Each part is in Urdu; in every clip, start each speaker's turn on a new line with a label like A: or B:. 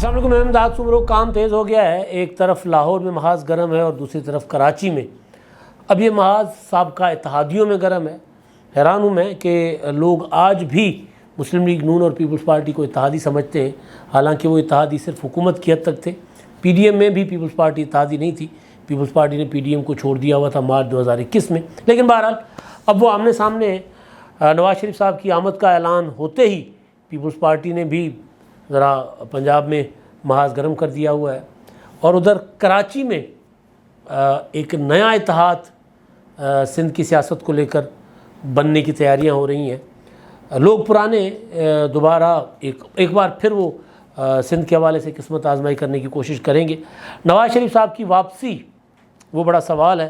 A: السلام علیکم، میں امداد صبح کام تیز ہو گیا ہے۔ ایک طرف لاہور میں محاذ گرم ہے اور دوسری طرف کراچی میں اب یہ محاذ سابقہ اتحادیوں میں گرم ہے۔ حیران ہوں میں کہ لوگ آج بھی مسلم لیگ نون اور پیپلز پارٹی کو اتحادی سمجھتے ہیں، حالانکہ وہ اتحادی صرف حکومت کی حد تک تھے۔ پی ڈی ایم میں بھی پیپلز پارٹی اتحادی نہیں تھی، پیپلز پارٹی نے پی ڈی ایم کو چھوڑ دیا ہوا تھا مارچ 2021 میں۔ لیکن بہرحال اب وہ آمنے سامنے نواز شریف صاحب کی آمد کا اعلان ہوتے ہی پیپلز پارٹی نے بھی ذرا پنجاب میں محاذ گرم کر دیا ہوا ہے، اور ادھر کراچی میں ایک نیا اتحاد سندھ کی سیاست کو لے کر بننے کی تیاریاں ہو رہی ہیں۔ لوگ پرانے دوبارہ ایک بار پھر وہ سندھ کے حوالے سے قسمت آزمائی کرنے کی کوشش کریں گے۔ نواز شریف صاحب کی واپسی وہ بڑا سوال ہے،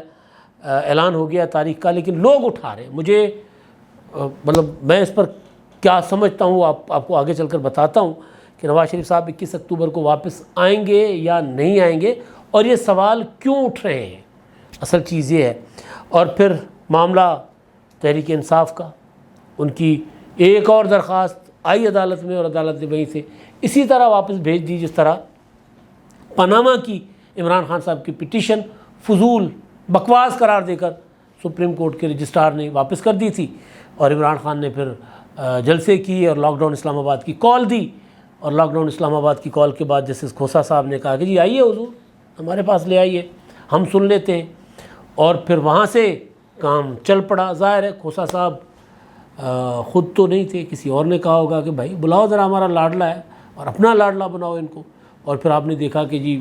A: اعلان ہو گیا تاریخ کا، لیکن لوگ اٹھا رہے ہیں۔ مجھے میں اس پر کیا سمجھتا ہوں آپ کو آگے چل کر بتاتا ہوں کہ نواز شریف صاحب 21 اکتوبر کو واپس آئیں گے یا نہیں آئیں گے، اور یہ سوال کیوں اٹھ رہے ہیں۔ اصل چیز یہ ہے، اور پھر معاملہ تحریک انصاف کا، ان کی ایک اور درخواست آئی عدالت میں اور عدالت نے وہیں سے اسی طرح واپس بھیج دی جس طرح پاناما کی عمران خان صاحب کی پٹیشن فضول بکواس قرار دے کر سپریم کورٹ کے رجسٹرار نے واپس کر دی تھی، اور عمران خان نے پھر جلسے کی اور لاک ڈاؤن اسلام آباد کی کال دی، اور لاک ڈاؤن اسلام آباد کی کال کے بعد جسٹس کھوسا صاحب نے کہا کہ جی آئیے حضور ہمارے پاس لے آئیے، ہم سن لیتے ہیں، اور پھر وہاں سے کام چل پڑا۔ ظاہر ہے کھوسا صاحب خود تو نہیں تھے، کسی اور نے کہا ہوگا کہ بھائی بلاؤ ذرا ہمارا لاڈلا ہے اور اپنا لاڈلا بناؤ ان کو، اور پھر آپ نے دیکھا کہ جی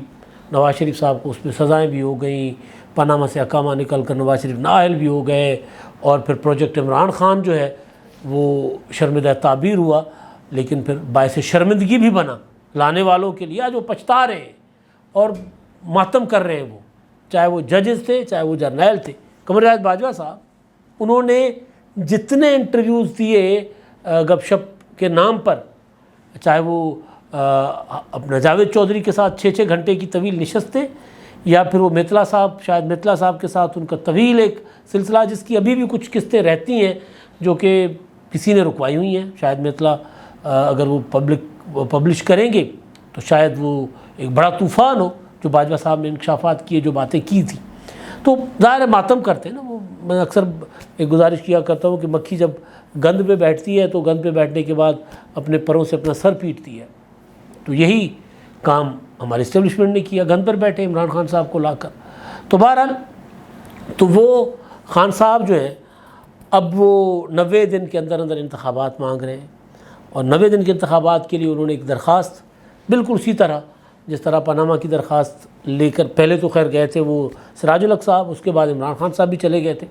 A: نواز شریف صاحب کو اس پہ سزائیں بھی ہو گئیں، پاناما سے اقامہ نکل کر نواز شریف نااہل بھی ہو گئے، اور پھر پروجیکٹ عمران خان جو ہے وہ شرمندہ تعبیر ہوا، لیکن پھر باعث شرمندگی بھی بنا لانے والوں کے لیے۔ آج وہ پچھتا رہے ہیں اور ماتم کر رہے ہیں، وہ چاہے وہ ججز تھے چاہے وہ جرنیل تھے۔ قمر جاوید باجوہ صاحب انہوں نے جتنے انٹرویوز دیے گپ شپ کے نام پر، چاہے وہ اپنا جاوید چودھری کے ساتھ 6 گھنٹے کی طویل نشستیں، یا پھر وہ میتلا صاحب، شاید میتلا صاحب کے ساتھ ان کا طویل ایک سلسلہ جس کی ابھی بھی کچھ قسطیں رہتی ہیں جو کہ کسی نے رکوائی ہوئی ہیں، شاید میتلا اگر وہ پبلش کریں گے تو شاید وہ ایک بڑا طوفان ہو جو باجوہ صاحب نے انکشافات کیے، جو باتیں کی تھی۔ تو ظاہر ہے ماتم کرتے ہیں نا وہ۔ میں اکثر ایک گزارش کیا کرتا ہوں کہ مکھی جب گند پہ بیٹھتی ہے تو گند پہ بیٹھنے کے بعد اپنے پروں سے اپنا سر پیٹتی ہے، تو یہی کام ہمارے اسٹیبلشمنٹ نے کیا، گند پر بیٹھے عمران خان صاحب کو لا کر۔ تو بہرحال تو وہ خان صاحب جو ہیں اب وہ 90 دن کے اندر انتخابات مانگ رہے ہیں، اور 90 دن کے انتخابات کے لیے انہوں نے ایک درخواست بالکل اسی طرح جس طرح پاناما کی درخواست لے کر، پہلے تو خیر گئے تھے وہ سراج الحق صاحب، اس کے بعد عمران خان صاحب بھی چلے گئے تھے،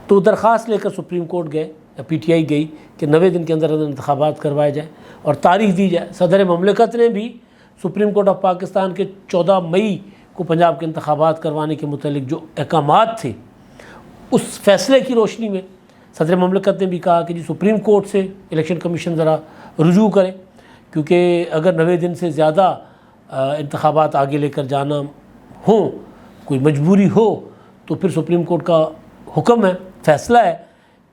A: تو درخواست لے کر سپریم کورٹ گئے، پی ٹی آئی گئی کہ 90 دن کے اندر انتخابات کروائے جائیں اور تاریخ دی جائے۔ صدر مملکت نے بھی سپریم کورٹ آف پاکستان کے 14 مئی کو پنجاب کے انتخابات کروانے کے متعلق جو احکامات تھے، اس فیصلے کی روشنی میں صدر مملکت نے بھی کہا کہ جی سپریم کورٹ سے الیکشن کمیشن ذرا رجوع کرے، کیونکہ اگر 90 دن سے زیادہ انتخابات آگے لے کر جانا ہوں، کوئی مجبوری ہو، تو پھر سپریم کورٹ کا حکم ہے، فیصلہ ہے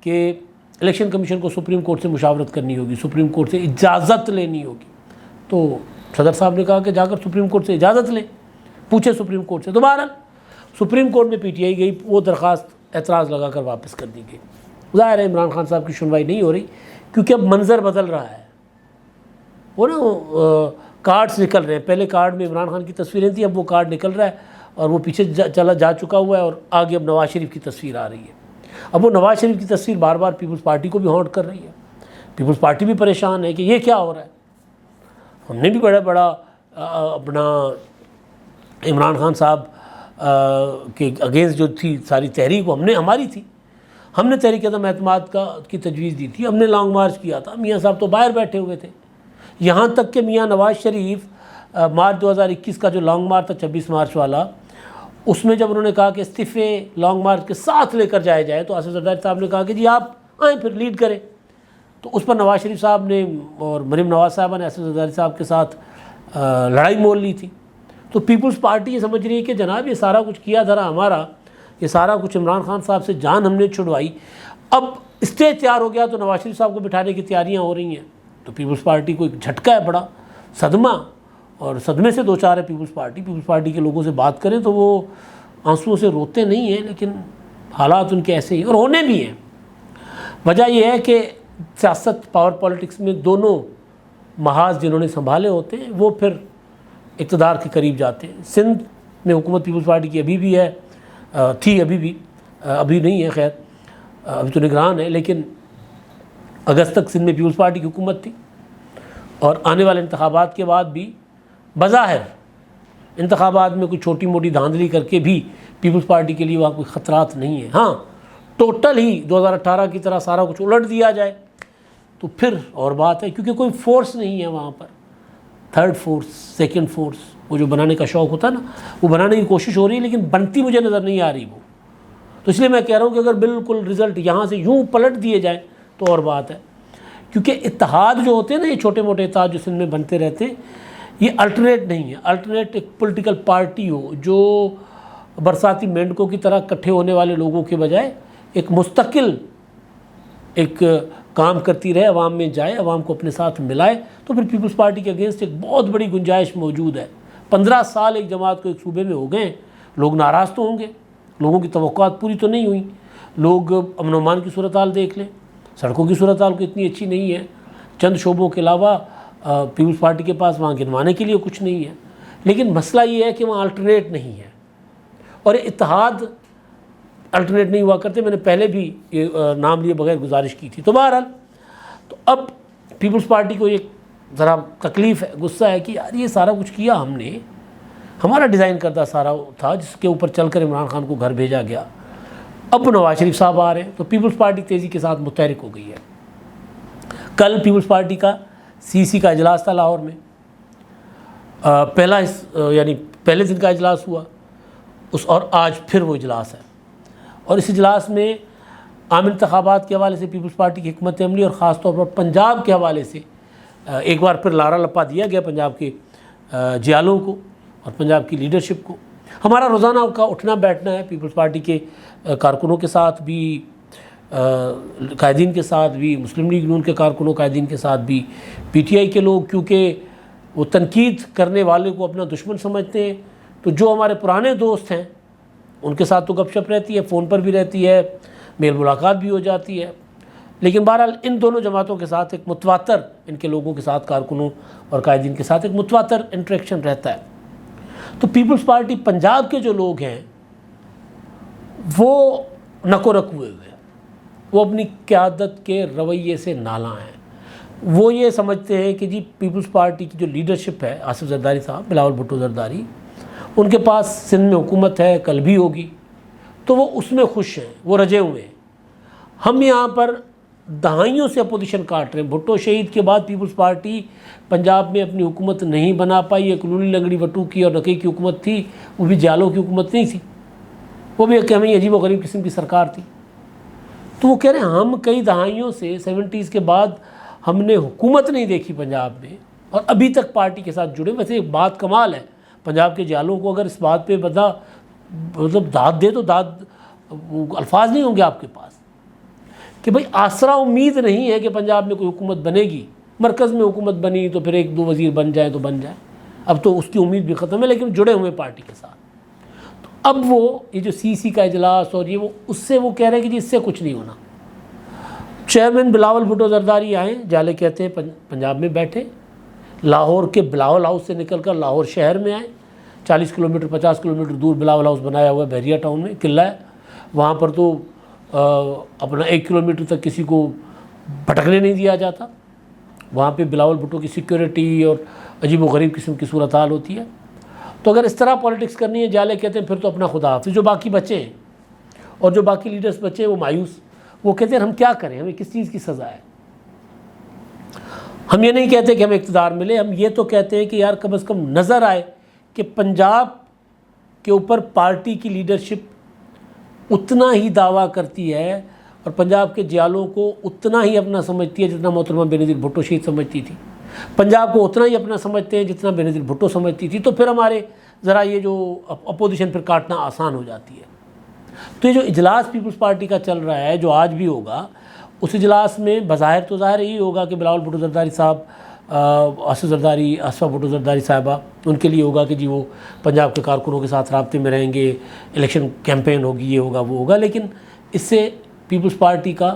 A: کہ الیکشن کمیشن کو سپریم کورٹ سے مشاورت کرنی ہوگی، سپریم کورٹ سے اجازت لینی ہوگی۔ تو صدر صاحب نے کہا کہ جا کر سپریم کورٹ سے اجازت لیں، پوچھے سپریم کورٹ سے۔ دوبارہ سپریم کورٹ میں پی ٹی آئی گئی، وہ درخواست اعتراض لگا کر واپس کر دی گئی۔ ظاہر ہے عمران خان صاحب کی سنوائی نہیں ہو رہی، کیونکہ اب منظر بدل رہا ہے۔ وہ نا کارڈز نکل رہے ہیں، پہلے کارڈ میں عمران خان کی تصویریں تھیں، اب وہ کارڈ نکل رہا ہے اور وہ پیچھے جا چکا ہوا ہے، اور آگے اب نواز شریف کی تصویر آ رہی ہے۔ اب وہ نواز شریف کی تصویر بار بار پیپلز پارٹی کو بھی ہانٹ کر رہی ہے، پیپلز پارٹی بھی پریشان ہے کہ یہ کیا ہو رہا ہے۔ ہم نے بھی بڑا اپنا عمران خان صاحب کے اگینسٹ جو تھی ساری تحریک، وہ ہماری تھی، ہم نے تحریک عدم اعتماد کی تجویز دی تھی، ہم نے لانگ مارچ کیا تھا، میاں صاحب تو باہر بیٹھے ہوئے تھے، یہاں تک کہ میاں نواز شریف مارچ 2021 کا جو لانگ مارچ تھا 26 مارچ والا، اس میں جب انہوں نے کہا کہ استعفے لانگ مارچ کے ساتھ لے کر جائے جائے، تو آصف زرداری صاحب نے کہا کہ جی آپ آئیں پھر لیڈ کریں، تو اس پر نواز شریف صاحب نے اور مریم نواز صاحبہ نے آصف زرداری صاحب کے ساتھ لڑائی مول لی تھی۔ تو پیپلز پارٹی یہ سمجھ رہی ہے کہ جناب یہ سارا کچھ کیا دھرا ہمارا، یہ سارا کچھ عمران خان صاحب سے جان ہم نے چھڑوائی، اب اسٹیج تیار ہو گیا تو نواز شریف صاحب کو بٹھانے کی تیاریاں ہو رہی ہیں۔ تو پیپلز پارٹی کو ایک جھٹکا ہے، بڑا صدمہ، اور صدمے سے دو چار ہے پیپلز پارٹی کے لوگوں سے بات کریں تو وہ آنسوؤں سے روتے نہیں ہیں، لیکن حالات ان کے ایسے ہی اور ہونے بھی ہیں۔ وجہ یہ ہے کہ سیاست، پاور پالیٹکس میں دونوں محاذ جنہوں نے سنبھالے ہوتے ہیں وہ پھر اقتدار کے قریب جاتے ہیں۔ سندھ میں حکومت پیپلز پارٹی کی ابھی بھی ہے، تھی ابھی بھی، ابھی نہیں ہے، خیر ابھی تو نگران ہے، لیکن اگست تک سندھ میں پیپلز پارٹی کی حکومت تھی، اور آنے والے انتخابات کے بعد بھی بظاہر انتخابات میں کوئی چھوٹی موٹی دھاندلی کر کے بھی پیپلز پارٹی کے لیے وہاں کوئی خطرات نہیں ہیں۔ ہاں ٹوٹل ہی 2018 کی طرح سارا کچھ الٹ دیا جائے تو پھر اور بات ہے، کیونکہ کوئی فورس نہیں ہے وہاں پر، تھرڈ فورس، سیکنڈ فورس، وہ جو بنانے کا شوق ہوتا ہے نا، وہ بنانے کی کوشش ہو رہی ہے لیکن بنتی مجھے نظر نہیں آ رہی وہ۔ تو اس لیے میں کہہ رہا ہوں کہ اگر بالکل رزلٹ یہاں سے یوں پلٹ دیے جائیں تو اور بات ہے، کیونکہ اتحاد جو ہوتے ہیں نا، یہ چھوٹے موٹے اتحاد جو سندھ میں بنتے رہتے ہیں، یہ الٹرنیٹ نہیں ہے۔ الٹرنیٹ ایک پولیٹیکل پارٹی ہو جو برساتی مینڈکوں کی طرح اکٹھے ہونے والے لوگوں کے بجائے ایک مستقل ایک کام کرتی رہے، عوام میں جائے، عوام کو اپنے ساتھ ملائے، تو پھر پیپلز پارٹی کے اگینسٹ ایک بہت بڑی گنجائش موجود ہے۔ 15 سال ایک جماعت کو ایک صوبے میں ہو گئے، لوگ ناراض تو ہوں گے، لوگوں کی توقعات پوری تو نہیں ہوئیں، لوگ امن و امان کی صورتحال دیکھ لیں، سڑکوں کی صورتحال کو اتنی اچھی نہیں ہے، چند شعبوں کے علاوہ پیپلز پارٹی کے پاس وہاں گنوانے کے لیے کچھ نہیں ہے، لیکن مسئلہ یہ ہے کہ وہاں الٹرنیٹ نہیں ہے، اور اتحاد الٹرنیٹ نہیں ہوا کرتے۔ میں نے پہلے بھی یہ نام لیے بغیر گزارش کی تھی۔ تو بہرحال تو اب پیپلز پارٹی کو ایک ذرا تکلیف ہے، غصہ ہے کہ یار یہ سارا کچھ کیا ہم نے، ہمارا ڈیزائن کردہ سارا تھا جس کے اوپر چل کر عمران خان کو گھر بھیجا گیا، اب نواز شریف صاحب آ رہے ہیں تو پیپلز پارٹی تیزی کے ساتھ متحرک ہو گئی ہے۔ کل پیپلز پارٹی کا سی کا اجلاس تھا لاہور میں، یعنی پہلے دن کا اجلاس ہوا، اور آج پھر وہ اجلاس ہے، اور اس اجلاس میں عام انتخابات کے حوالے سے پیپلز پارٹی کی حکمت عملی اور خاص طور پر پنجاب کے حوالے سے ایک بار پھر لارا لپا دیا گیا پنجاب کے جیالوں کو اور پنجاب کی لیڈرشپ کو۔ ہمارا روزانہ کا اٹھنا بیٹھنا ہے پیپلز پارٹی کے کارکنوں کے ساتھ بھی، قائدین کے ساتھ بھی، مسلم لیگ نون کے کارکنوں قائدین کے ساتھ بھی، پی ٹی آئی کے لوگ کیونکہ وہ تنقید کرنے والے کو اپنا دشمن سمجھتے ہیں، تو جو ہمارے پرانے دوست ہیں ان کے ساتھ تو گپ شپ رہتی ہے، فون پر بھی رہتی ہے، میل ملاقات بھی ہو جاتی ہے، لیکن بہرحال ان دونوں جماعتوں کے ساتھ ایک متواتر، ان کے لوگوں کے ساتھ، کارکنوں اور قائدین کے ساتھ ایک متواتر انٹریکشن رہتا ہے۔ تو پیپلز پارٹی پنجاب کے جو لوگ ہیں وہ نکو رک ہوئے ہیں، وہ اپنی قیادت کے رویے سے نالاں ہیں۔ وہ یہ سمجھتے ہیں کہ جی پیپلز پارٹی کی جو لیڈرشپ ہے، آصف زرداری صاحب، بلاول بھٹو زرداری، ان کے پاس سندھ میں حکومت ہے، کل بھی ہوگی، تو وہ اس میں خوش ہیں، وہ رجے ہوئے ہیں۔ ہم یہاں پر دہائیوں سے اپوزیشن کاٹ رہے ہیں۔ بھٹو شہید کے بعد پیپلز پارٹی پنجاب میں اپنی حکومت نہیں بنا پائی۔ ایک لولی لنگڑی بٹو کی اور نقی کی حکومت تھی، وہ بھی جالوں کی حکومت نہیں تھی، وہ بھی ایک ہمیں عجیب و غریب قسم کی سرکار تھی۔ تو وہ کہہ رہے ہیں ہم کئی دہائیوں سے 70s کے بعد ہم نے حکومت نہیں دیکھی پنجاب میں، اور ابھی تک پارٹی کے ساتھ جڑے۔ ویسے ایک بات کمال ہے، پنجاب کے جالوں کو اگر اس بات پہ مطلب داد دے تو داد الفاظ نہیں ہوں گے آپ کے پاس، کہ بھئی آسرا امید نہیں ہے کہ پنجاب میں کوئی حکومت بنے گی۔ مرکز میں حکومت بنی تو پھر 1-2 وزیر بن جائیں تو بن جائیں، اب تو اس کی امید بھی ختم ہے، لیکن جڑے ہوئے پارٹی کے ساتھ۔ تو اب وہ یہ جو سی کا اجلاس اور یہ وہ اس سے وہ کہہ رہے ہیں کہ جی اس سے کچھ نہیں ہونا۔ چیئرمین بلاول بھٹو زرداری آئیں، جالے کہتے ہیں پنجاب میں بیٹھے، لاہور کے بلاول ہاؤس سے نکل کر لاہور شہر میں آئیں، 40 کلومیٹر 50 کلومیٹر دور بلاول ہاؤس بنایا ہوا ہے بحریہ ٹاؤن میں، قلعہ ہے وہاں پر، تو اپنا 1 کلومیٹر تک کسی کو بھٹکنے نہیں دیا جاتا۔ وہاں پہ بلاول بھٹو کی سیکیورٹی اور عجیب و غریب قسم کی صورتحال ہوتی ہے۔ تو اگر اس طرح پالیٹکس کرنی ہے، جالے کہتے ہیں پھر تو اپنا خدا حافظ۔ جو باقی بچے ہیں اور جو باقی لیڈرز بچے ہیں وہ مایوس، وہ کہتے ہیں ہم کیا کریں، ہمیں کس چیز کی سزا ہے۔ ہم یہ نہیں کہتے کہ ہمیں اقتدار ملے، ہم یہ تو کہتے ہیں کہ یار کم از کم نظر آئے کہ پنجاب کے اوپر پارٹی کی لیڈرشپ اتنا ہی دعویٰ کرتی ہے اور پنجاب کے جیالوں کو اتنا ہی اپنا سمجھتی ہے جتنا محترمہ بینظیر بھٹو شہید سمجھتی تھی، پنجاب کو اتنا ہی اپنا سمجھتے ہیں جتنا بینظیر بھٹو سمجھتی تھی۔ تو پھر ہمارے ذرا یہ جو اپوزیشن پھر کاٹنا آسان ہو جاتی ہے۔ تو یہ جو اجلاس پیپلز پارٹی کا چل رہا ہے، جو آج بھی ہوگا، اس اجلاس میں بظاہر تو ظاہر یہی ہوگا کہ بلاول بھٹو زرداری صاحب آصف زرداری، آصفہ بھٹو زرداری صاحبہ، ان کے لیے ہوگا کہ جی وہ پنجاب کے کارکنوں کے ساتھ رابطے میں رہیں گے، الیکشن کیمپین ہوگی، یہ ہوگا وہ ہوگا، لیکن اس سے پیپلز پارٹی کا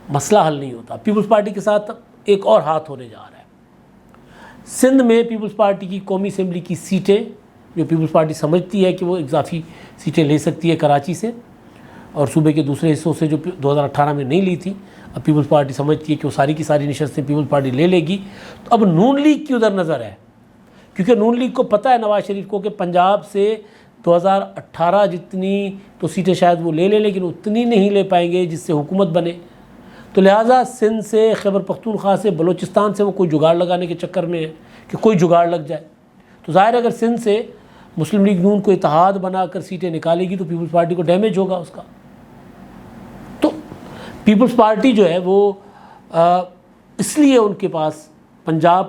A: مسئلہ حل نہیں ہوتا۔ پیپلز پارٹی کے ساتھ ایک اور ہاتھ ہونے جا رہا ہے۔ سندھ میں پیپلز پارٹی کی قومی اسمبلی کی سیٹیں جو پیپلز پارٹی سمجھتی ہے کہ وہ اضافی سیٹیں لے سکتی ہے کراچی سے اور صوبے کے دوسرے حصوں سے جو 2018 میں نہیں لی تھی، اب پیپلز پارٹی سمجھتی ہے کہ وہ ساری کی ساری نشستیں پیپلز پارٹی لے لے گی۔ تو اب نون لیگ کی ادھر نظر ہے، کیونکہ نون لیگ کو پتہ ہے نواز شریف کو کہ پنجاب سے 2018 جتنی تو سیٹیں شاید وہ لے لیں لیکن اتنی نہیں لے پائیں گے جس سے حکومت بنے، تو لہٰذا سندھ سے، خیبر پختونخوا سے، بلوچستان سے وہ کوئی جگاڑ لگانے کے چکر میں ہے کہ کوئی جگاڑ لگ جائے۔ تو ظاہر ہے اگر سندھ سے مسلم لیگ نون کو اتحاد بنا کر سیٹیں نکالے گی تو پیپلز پارٹی کو ڈیمیج ہوگا اس کا۔ تو پیپلز پارٹی جو ہے وہ اس لیے ان کے پاس پنجاب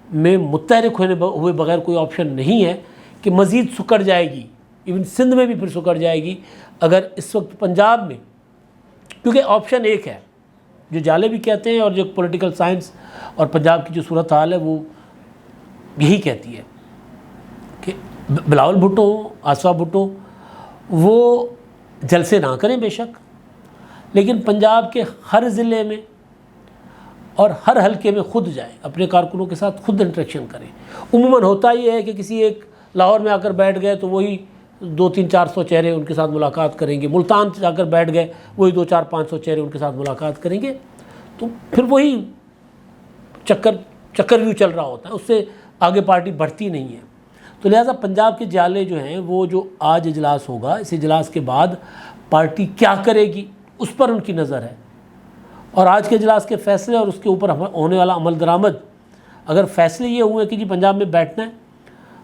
A: میں متحرک ہوئے بغیر کوئی آپشن نہیں ہے کہ مزید سکڑ جائے گی، ایون سندھ میں بھی پھر سکڑ جائے گی اگر اس وقت پنجاب میں، کیونکہ آپشن ایک ہے جو جالے بھی کہتے ہیں اور جو پولیٹیکل سائنس اور پنجاب کی جو صورتحال ہے وہ یہی کہتی ہے کہ بلاول بھٹو، آصفہ بھٹو وہ جلسے نہ کریں بے شک، لیکن پنجاب کے ہر ضلع میں اور ہر حلقے میں خود جائیں، اپنے کارکنوں کے ساتھ خود انٹریکشن کریں۔ عموماً ہوتا یہ ہے کہ کسی ایک لاہور میں آ کر بیٹھ گئے تو وہی 200-400 چہرے ان کے ساتھ ملاقات کریں گے، ملتان جا کر بیٹھ گئے وہی 200-500 چہرے ان کے ساتھ ملاقات کریں گے، تو پھر وہی چکر ویو چل رہا ہوتا ہے، اس سے آگے پارٹی بڑھتی نہیں ہے۔ تو لہٰذا پنجاب کے جالے جو ہیں وہ جو آج اجلاس ہوگا، اس اجلاس کے بعد پارٹی کیا کرے گی اس پر ان کی نظر ہے، اور آج کے اجلاس کے فیصلے اور اس کے اوپر ہونے والا عمل درآمد، اگر فیصلے یہ ہوئے کہ جی پنجاب میں بیٹھنا ہے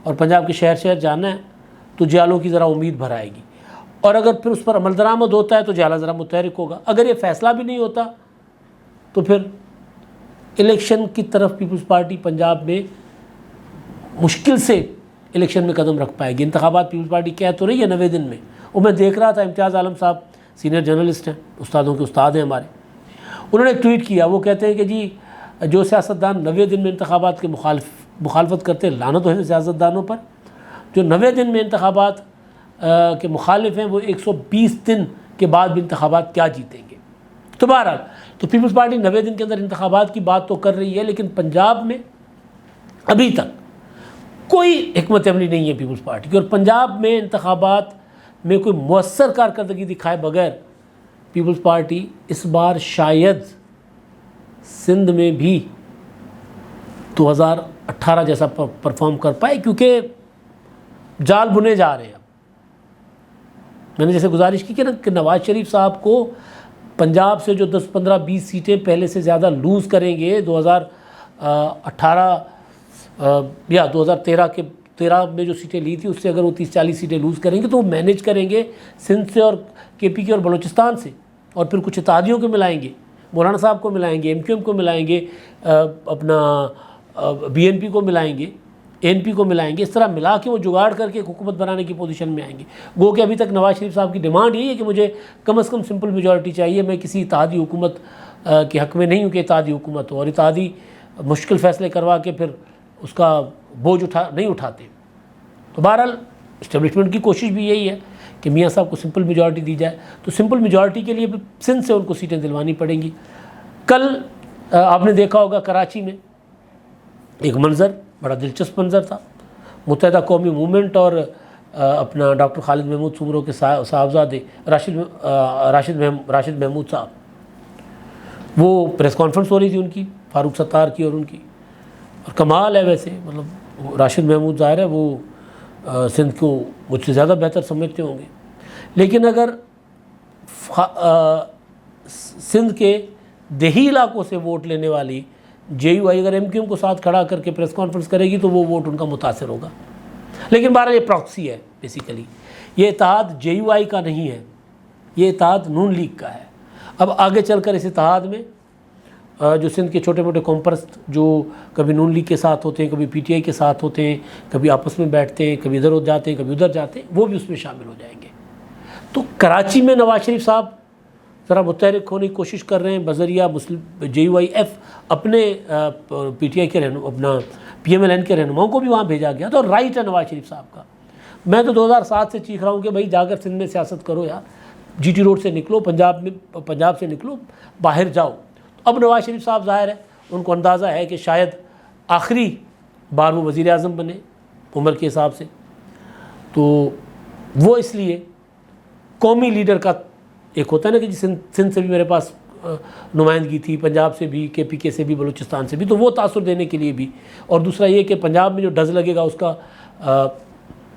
A: اور پنجاب کے شہر جانا ہے تو جالوں کی ذرا امید بھر آئے گی، اور اگر پھر اس پر عمل درآمد ہوتا ہے تو جالہ ذرا متحرک ہوگا۔ اگر یہ فیصلہ بھی نہیں ہوتا تو پھر الیکشن کی طرف پیپلز پارٹی پنجاب میں مشکل سے الیکشن میں قدم رکھ پائے گی۔ انتخابات پیپلز پارٹی کہہ تو رہی ہے 90 دن میں، وہ میں دیکھ رہا تھا، امتیاز عالم صاحب سینئر جرنلسٹ ہیں، استادوں کے استاد ہیں ہمارے، انہوں نے ایک ٹویٹ کیا، وہ کہتے ہیں کہ جی جو سیاستدان 90 دن میں انتخابات کے مخالفت کرتے ہیں، لعنت ہو ہے سیاستدانوں پر، جو 90 دن میں انتخابات کے مخالف ہیں وہ 120 دن کے بعد بھی انتخابات کیا جیتیں گے۔ تو بہرحال تو پیپلز پارٹی 90 دن کے اندر انتخابات کی بات تو کر رہی ہے، لیکن پنجاب میں ابھی تک کوئی حکمت عملی نہیں ہے پیپلز پارٹی کی، اور پنجاب میں انتخابات میں کوئی مؤثر کارکردگی دکھائے بغیر پیپلز پارٹی اس بار شاید سندھ میں بھی 2018 جیسا پرفارم کر پائے، کیونکہ جال بنے جا رہے ہیں۔ میں نے جیسے گزارش کی کہ نواز شریف صاحب کو پنجاب سے جو 10, 15, 20 سیٹیں پہلے سے زیادہ لوز کریں گے 2018 یا 2013 میں جو سیٹیں لی تھی اس سے اگر وہ 30-40 سیٹیں لوز کریں گے تو وہ مینیج کریں گے سندھ سے اور کے پی کے اور بلوچستان سے، اور پھر کچھ اتحادیوں کو ملائیں گے، مولانا صاحب کو ملائیں گے، MQM کو ملائیں گے، اپنا BNP کو ملائیں گے، ANP کو ملائیں گے، اس طرح ملا کے وہ جگاڑ کر کے ایک حکومت بنانے کی پوزیشن میں آئیں گے۔ گو کہ ابھی تک نواز شریف صاحب کی ڈیمانڈ یہی ہے کہ مجھے کم از کم سمپل میجورٹی چاہیے، میں کسی اتحادی حکومت کے حق میں نہیں ہوں کہ اتحادی حکومت ہو، اور اتحادی مشکل فیصلے کروا کے پھر اس کا بوجھ نہیں اٹھاتے۔ تو بہرحال اسٹیبلشمنٹ کی کوشش بھی یہی ہے کہ میاں صاحب کو سمپل میجورٹی دی جائے، تو سمپل میجورٹی کے لیے سندھ سے ان کو سیٹیں دلوانی پڑیں گی۔ کل آپ نے دیکھا ہوگا کراچی میں ایک منظر، بڑا دلچسپ منظر تھا، متحدہ قومی موومنٹ اور اپنا ڈاکٹر خالد محمود سومرو کے صاحبزادے راشد محمود صاحب، وہ پریس کانفرنس ہو رہی تھی ان کی، فاروق ستار کی اور ان کی، اور کمال ہے ویسے، مطلب راشد محمود ظاہر ہے وہ سندھ کو مجھ سے زیادہ بہتر سمجھتے ہوں گے، لیکن اگر سندھ کے دیہی علاقوں سے ووٹ لینے والی JUI اگر MQM کو ساتھ کھڑا کر کے پریس کانفرنس کرے گی تو وہ ووٹ ان کا متاثر ہوگا۔ لیکن بہرحال یہ پراکسی ہے، بیسیکلی یہ اتحاد JUI کا نہیں ہے، یہ اتحاد نون لیگ کا ہے۔ اب آگے چل کر اس اتحاد میں جو سندھ کے چھوٹے موٹے کمپرست جو کبھی نون لیگ کے ساتھ ہوتے ہیں، کبھی PTI کے ساتھ ہوتے ہیں، کبھی آپس میں بیٹھتے ہیں، کبھی ادھر جاتے ہیں، کبھی ادھر جاتے ہیں، وہ بھی اس میں شامل ہو جائیں گے۔ تو کراچی میں نواز شریف صاحب ذرا متحرک ہونے کی کوشش کر رہے ہیں بذریعہ مسلم JUIF اپنے PTI کے اپنا PMLN کے رہنماؤں کو بھی وہاں بھیجا گیا تو رائٹ ہے نواز شریف صاحب کا. میں تو 2007 سے چیخ رہا ہوں کہ بھائی جا کر سندھ میں سیاست کرو یار, GT روڈ سے نکلو, پنجاب سے نکلو, باہر جاؤ. اب نواز شریف صاحب ظاہر ہے ان کو اندازہ ہے کہ شاید آخری بار وہ وزیر اعظم بنے عمر کے حساب سے, تو وہ اس لیے قومی لیڈر کا ایک ہوتا ہے نا کہ سندھ سے بھی میرے پاس نمائندگی تھی, پنجاب سے بھی, KPK سے بھی, بلوچستان سے بھی, تو وہ تاثر دینے کے لیے بھی, اور دوسرا یہ کہ پنجاب میں جو ڈز لگے گا اس کا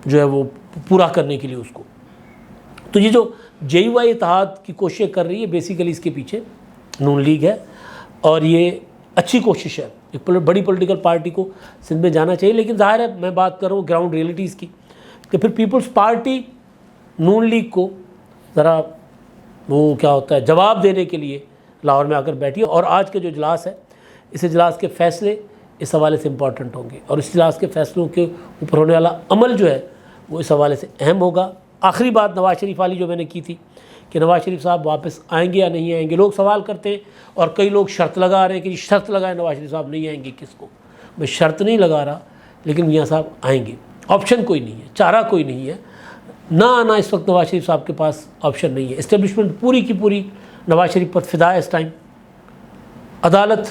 A: جو ہے وہ پورا کرنے کے لیے اس کو. تو یہ جو JUI اتحاد کی کوششیں کر رہی ہے بیسیکلی اس کے پیچھے نون لیگ ہے, اور یہ اچھی کوشش ہے. ایک بڑی پولیٹیکل پارٹی کو سندھ میں جانا چاہیے, لیکن ظاہر ہے میں بات کر رہا ہوں گراؤنڈ ریئلٹیز کی, کہ پھر پیپلز پارٹی نون لیگ کو ذرا وہ کیا ہوتا ہے جواب دینے کے لیے لاہور میں آ کر بیٹھی ہے. اور آج کا جو اجلاس ہے اس اجلاس کے فیصلے اس حوالے سے امپورٹنٹ ہوں گے, اور اس اجلاس کے فیصلوں کے اوپر ہونے والا عمل جو ہے وہ اس حوالے سے اہم ہوگا. آخری بات نواز شریف والی جو میں نے کی تھی کہ نواز شریف صاحب واپس آئیں گے یا نہیں آئیں گے. لوگ سوال کرتے ہیں اور کئی لوگ شرط لگا رہے ہیں کہ شرط لگائے نواز شریف صاحب نہیں آئیں گے. کس کو؟ میں شرط نہیں لگا رہا, لیکن میاں صاحب آئیں گے. آپشن کوئی نہیں ہے, چارہ کوئی نہیں ہے, نہ آنا اس وقت نواز شریف صاحب کے پاس آپشن نہیں ہے. اسٹیبلشمنٹ پوری کی پوری نواز شریف پر فدا ہے اس ٹائم. عدالت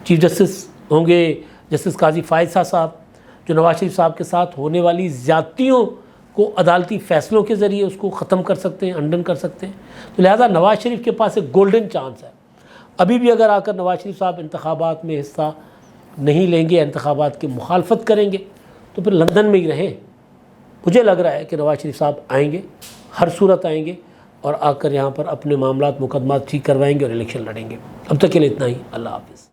A: چیف جسٹس ہوں گے جسٹس قاضی فائز صاحب, جو نواز شریف صاحب کے ساتھ ہونے والی زیادتیوں کو عدالتی فیصلوں کے ذریعے اس کو ختم کر سکتے ہیں, انڈن کر سکتے ہیں. تو لہٰذا نواز شریف کے پاس ایک گولڈن چانس ہے. ابھی بھی اگر آ کر نواز شریف صاحب انتخابات میں حصہ نہیں لیں گے, انتخابات کی مخالفت کریں گے, تو پھر لندن میں ہی رہیں. مجھے لگ رہا ہے کہ نواز شریف صاحب آئیں گے, ہر صورت آئیں گے, اور آ کر یہاں پر اپنے معاملات مقدمات ٹھیک کروائیں گے اور الیکشن لڑیں گے. اب تک کے لیے اتنا ہی. اللہ حافظ.